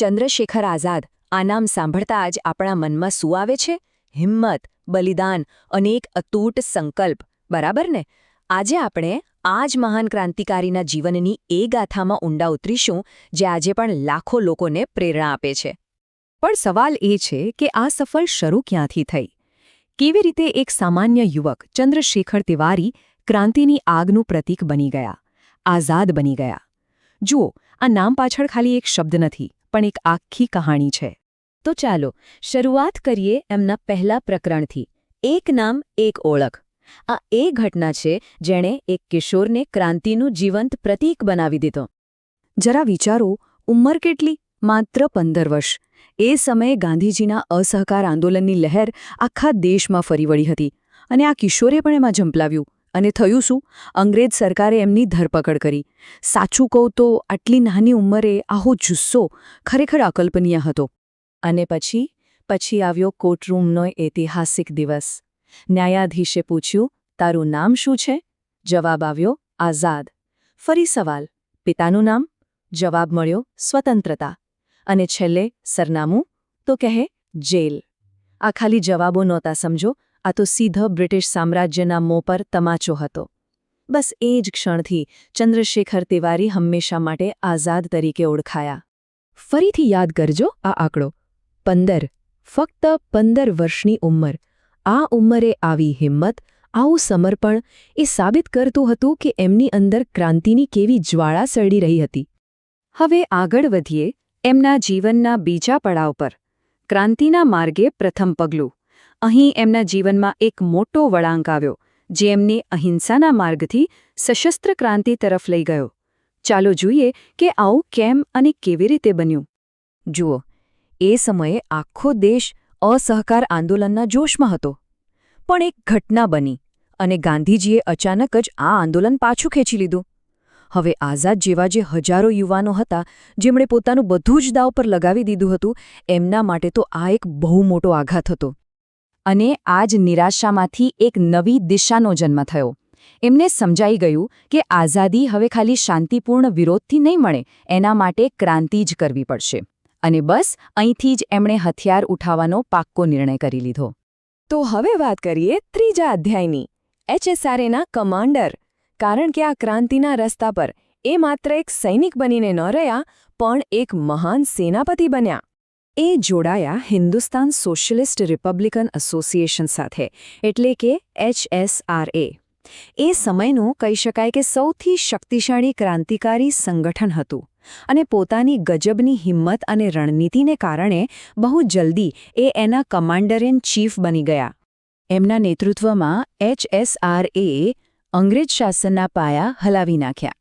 ચંદ્રશેખર આઝાદ આ નામ સાંભળતા જ આપણા મનમાં શું આવે છે? હિંમત, બલિદાન અને એક અતૂટ સંકલ્પ, બરાબર ને? આજે આપણે આ જ મહાન ક્રાંતિકારીના જીવનની એ ગાથામાં ઊંડા ઉતરીશું જે આજે પણ લાખો લોકોને પ્રેરણા આપે છે. પણ સવાલ એ છે કે આ સફર શરૂ ક્યાંથી થઈ? કેવી રીતે એક સામાન્ય યુવક ચંદ્રશેખર તિવારી ક્રાંતિની આગનું પ્રતીક બની ગયા, આઝાદ બની ગયા? જુઓ, આ નામ પાછળ ખાલી એક શબ્દ નથી, પણ એક આખી કહાણી છે. તો ચાલો શરૂઆત કરીએ એમના પહેલા પ્રકરણથી. એક નામ, એક ઓળખ. આ એ ઘટના છે જેણે એક કિશોરને ક્રાંતિનું જીવંત પ્રતીક બનાવી દીધો. જરા વિચારો, ઉંમર કેટલી? માત્ર 15 વર્ષ. એ સમયે ગાંધીજીના અસહકાર આંદોલનની લહેર આખા દેશમાં ફરી વળી હતી, અને આ કિશોરે પણ એમાં ઝંપલાવ્યું. અને થયું શું? અંગ્રેજ સરકારે એમની ધરપકડ કરી. સાચું કહું તો આટલી નાની ઉંમરે આવો જુસ્સો ખરેખર અકલ્પનીય હતો. અને પછી આવ્યો કોર્ટરૂમનો ઐતિહાસિક દિવસ. ન્યાયાધીશે પૂછ્યું, તારું નામ શું છે? જવાબ આવ્યો, આઝાદ. ફરી સવાલ, પિતાનું નામ? જવાબ મળ્યો, સ્વતંત્રતા. અને છેલ્લે સરનામું? તો કહે, જેલ. આ ખાલી જવાબો નહોતા, સમજો. આ તો સીધો બ્રિટિશ સામ્રાજ્યના મોં પર તમાચો હતો. બસ એ જ ક્ષણથી ચંદ્રશેખર તિવારી હંમેશા માટે આઝાદ તરીકે ઓળખાયા. ફરીથી યાદ કરજો આ આંકડો, 15. ફક્ત 15 વર્ષની ઉંમર. આ ઉંમરે આવી હિંમત, આવું સમર્પણ, એ સાબિત કરતું હતું કે એમની અંદર ક્રાંતિની કેવી જ્વાળા સળડી રહી હતી. હવે આગળ વધીએ એમના જીવનના બીજા પડાવ પર. ક્રાંતિના માર્ગે પ્રથમ પગલું. અહીં એમના જીવનમાં એક મોટો વળાંક આવ્યો, જે એમને અહિંસાના માર્ગથી સશસ્ત્ર ક્રાંતિ તરફ લઈ ગયો. ચાલો જોઈએ કે આવું કેમ અને કેવી રીતે બન્યું. જુઓ, એ સમયે આખો દેશ અસહકાર આંદોલનના જોશમાં હતો. પણ એક ઘટના બની, અને ગાંધીજીએ અચાનક જ આ આંદોલન પાછું ખેંચી લીધું. હવે આઝાદ જેવા જે હજારો યુવાનો હતા, જેમણે પોતાનું બધું જ દાવ પર લગાવી દીધું હતું, એમના માટે તો આ એક બહુ મોટો આઘાત હતો. અને આ જ નિરાશામાંથી એક નવી દિશાનો જન્મ થયો. એમને સમજાઈ ગયું કે આઝાદી હવે ખાલી શાંતિપૂર્ણ વિરોધથી નહીં મળે, એના માટે ક્રાંતિ જ કરવી પડશે. અને બસ અહીંથી જ એમણે હથિયાર ઉઠાવવાનો પાક્કો નિર્ણય કરી લીધો. તો હવે વાત કરીએ ત્રીજા અધ્યાયની, HSRAના કમાન્ડર. કારણ કે આ ક્રાંતિના રસ્તા પર એ માત્ર એક સૈનિક બનીને ન રહ્યા, પણ એક મહાન સેનાપતિ બન્યા. એ જોડાયા હિન્દુસ્તાન સોશિયલિસ્ટ રિપબ્લિકન એસોસિએશન સાથે, એટલે કે HSRA. એ સમયનું કહી શકાય કે સૌથી શક્તિશાળી ક્રાંતિકારી સંગઠન હતું. અને પોતાની ગજબની હિંમત અને રણનીતિને કારણે બહુ જલ્દી એ એના કમાન્ડર ઇન ચીફ બની ગયા. એમના નેતૃત્વમાં HSRAએ અંગ્રેજ શાસનના પાયા હલાવી નાખ્યા.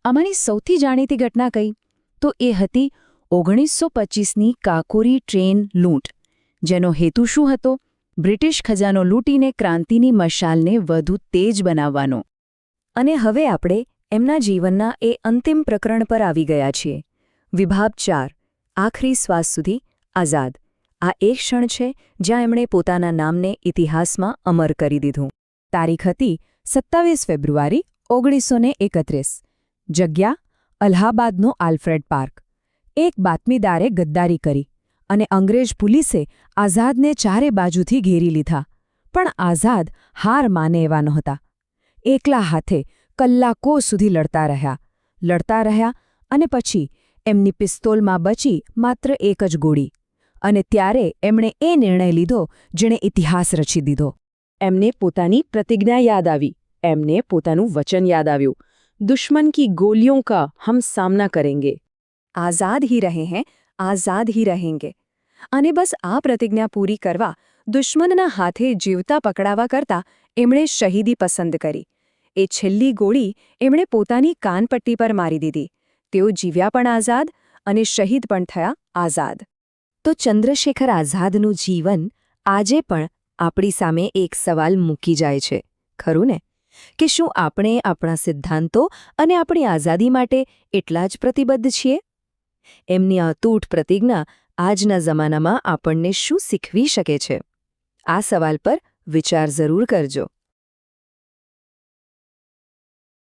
આમાંની સૌથી જાણીતી ઘટના કઈ? તો એ હતી 1925ની કાકોરી ટ્રેન લૂંટ, જેનો હેતુ શું હતો? બ્રિટિશ ખજાનો લૂંટીને ક્રાંતિની મશાલને વધુ તેજ બનાવવાનો. અને હવે આપણે એમના જીવનના એ અંતિમ પ્રકરણ પર આવી ગયા છીએ. વિભાગ 4, આખરી શ્વાસ સુધી આઝાદ. આ એક ક્ષણ છે જ્યાં એમણે પોતાના નામને ઇતિહાસમાં અમર કરી દીધું. તારીખ હતી 27 ફેબ્રુઆરી 1931. જગ્યા અલ્હાબાદનો આલ્ફ્રેડ પાર્ક. એક બાતમીદારે ગદ્દારી કરી, અને અંગ્રેજ પોલીસે આઝાદને ચારે બાજુથી ઘેરી લીધા. પણ આઝાદ હાર માને એવા નહોતા. એકલા હાથે કલાકો સુધી લડતા રહ્યા, અને પછી એમની પિસ્તોલમાં બચી માત્ર એક જ ગોળી. અને ત્યારે એમણે એ નિર્ણય લીધો જેણે ઇતિહાસ રચી દીધો. એમને પોતાની પ્રતિજ્ઞા યાદ આવી, એમને પોતાનું વચન યાદ આવ્યું, દુશ્મન કી ગોલિયોં કા હમ સામના કરેંગે. આઝાદ હી રહે હૈં, આઝાદ હી રહેંગે. અને બસ આ પ્રતિજ્ઞા પૂરી કરવા દુશ્મનના હાથે જીવતા પકડાવા કરતાં એમણે શહીદી પસંદ કરી. એ છેલ્લી ગોળી એમણે પોતાની કાનપટ્ટી પર મારી દીધી. તેઓ જીવ્યા પણ આઝાદ અને શહીદ પણ થયા આઝાદ. તો ચંદ્રશેખર આઝાદનું જીવન આજે પણ આપણી સામે એક સવાલ મૂકી જાય છે, ખરું ને? કે શું આપણે આપણા સિદ્ધાંતો અને આપણી આઝાદી માટે એટલા જ પ્રતિબદ્ધ છીએ? એમની અતૂટ પ્રતિજ્ઞા આજના જમાનામાં આપણને શું શીખવી શકે છે? આ સવાલ પર વિચાર જરૂર કરજો.